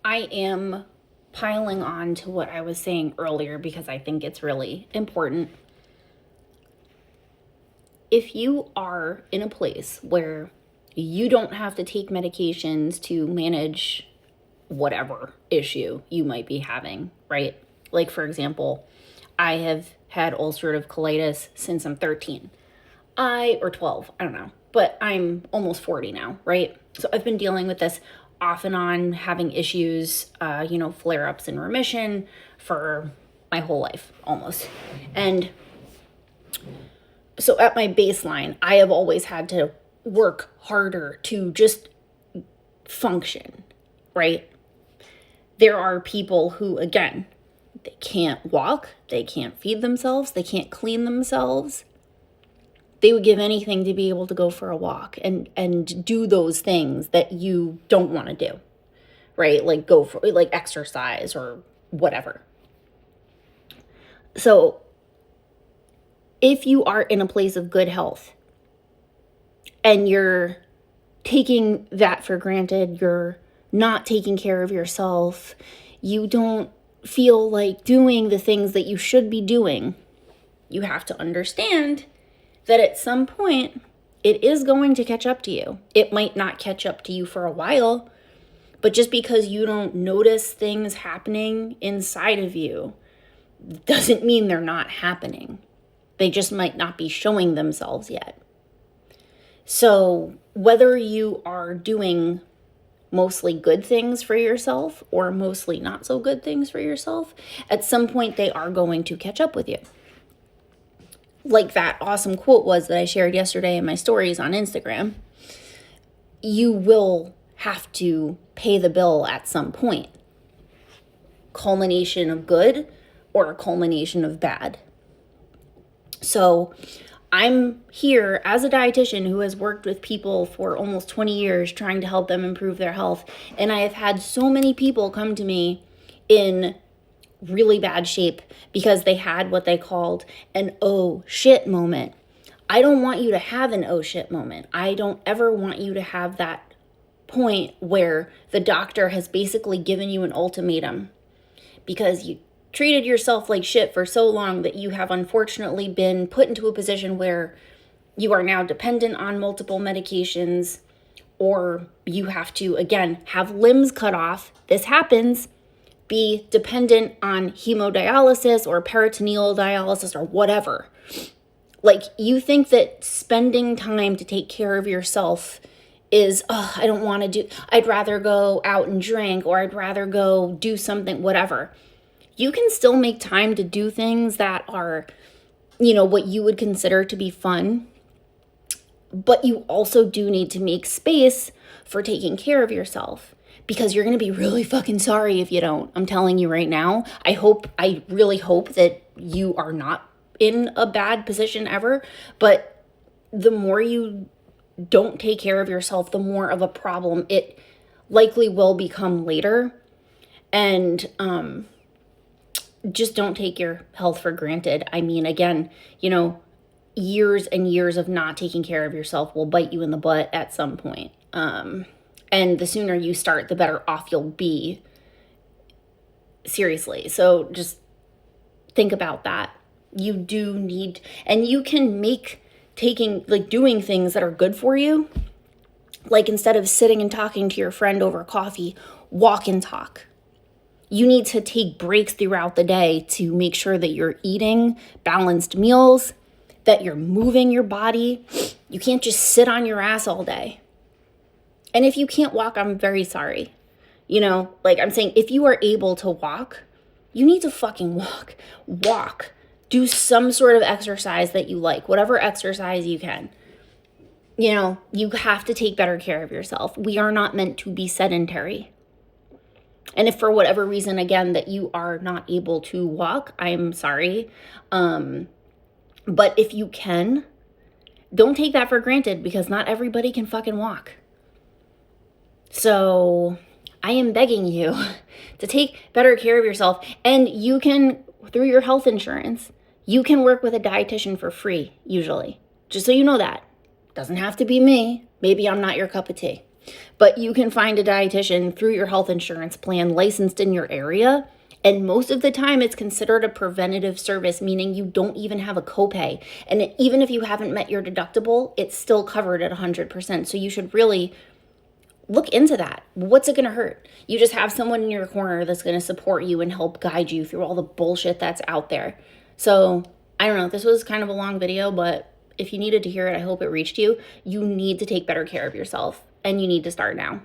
I am piling on to what I was saying earlier because I think it's really important. If you are in a place where you don't have to take medications to manage whatever issue you might be having, right? Like, for example, I have had ulcerative colitis since I'm 13. Or 12, I don't know, but I'm almost 40 now, right? So I've been dealing with this off and on, having issues, flare-ups and remission for my whole life, almost. And so at my baseline, I have always had to work harder to just function, right? There are people who, again, they can't walk, they can't feed themselves, they can't clean themselves. They would give anything to be able to go for a walk and do those things that you don't want to do, right? Like go for like exercise or whatever. So if you are in a place of good health and you're taking that for granted, you're not taking care of yourself, you don't feel like doing the things that you should be doing, you have to understand that at some point, it is going to catch up to you. It might not catch up to you for a while, but just because you don't notice things happening inside of you doesn't mean they're not happening. They just might not be showing themselves yet. So whether you are doing mostly good things for yourself or mostly not so good things for yourself, at some point they are going to catch up with you. Like that awesome quote was that I shared yesterday in my stories on Instagram, you will have to pay the bill at some point. Culmination of good or a culmination of bad. So I'm here as a dietitian who has worked with people for almost 20 years trying to help them improve their health. And I have had so many people come to me in really bad shape because they had what they called an oh shit moment. I don't want you to have an oh shit moment. I don't ever want you to have that point where the doctor has basically given you an ultimatum because you treated yourself like shit for so long that you have unfortunately been put into a position where you are now dependent on multiple medications, or you have to, again, have limbs cut off. This happens. Be dependent on hemodialysis or peritoneal dialysis or whatever. Like, you think that spending time to take care of yourself is, I don't want to do, I'd rather go out and drink, or I'd rather go do something, whatever. You can still make time to do things that are, what you would consider to be fun. But you also do need to make space for taking care of yourself, because you're going to be really fucking sorry if you don't. I'm telling you right now. I really hope that you are not in a bad position ever. But the more you don't take care of yourself, the more of a problem it likely will become later. And just don't take your health for granted. I mean, again, years and years of not taking care of yourself will bite you in the butt at some point. And the sooner you start, the better off you'll be. Seriously. So just think about that. You do need, and you can make doing things that are good for you. Like, instead of sitting and talking to your friend over coffee, walk and talk. You need to take breaks throughout the day to make sure that you're eating balanced meals, that you're moving your body. You can't just sit on your ass all day. And if you can't walk, I'm very sorry. I'm saying, if you are able to walk, you need to fucking walk. Walk. Do some sort of exercise that you like, whatever exercise you can. You have to take better care of yourself. We are not meant to be sedentary. And if for whatever reason, again, that you are not able to walk, I'm sorry. But if you can, don't take that for granted, because not everybody can fucking walk. So I am begging you to take better care of yourself. And you can, through your health insurance, you can work with a dietitian for free, usually. Just so you know that. Doesn't have to be me. Maybe I'm not your cup of tea. But you can find a dietitian through your health insurance plan licensed in your area. And most of the time, it's considered a preventative service, meaning you don't even have a copay. And even if you haven't met your deductible, it's still covered at 100%. So you should really look into that. What's it going to hurt? You just have someone in your corner that's going to support you and help guide you through all the bullshit that's out there. So I don't know. This was kind of a long video, but if you needed to hear it, I hope it reached you. You need to take better care of yourself, and you need to start now.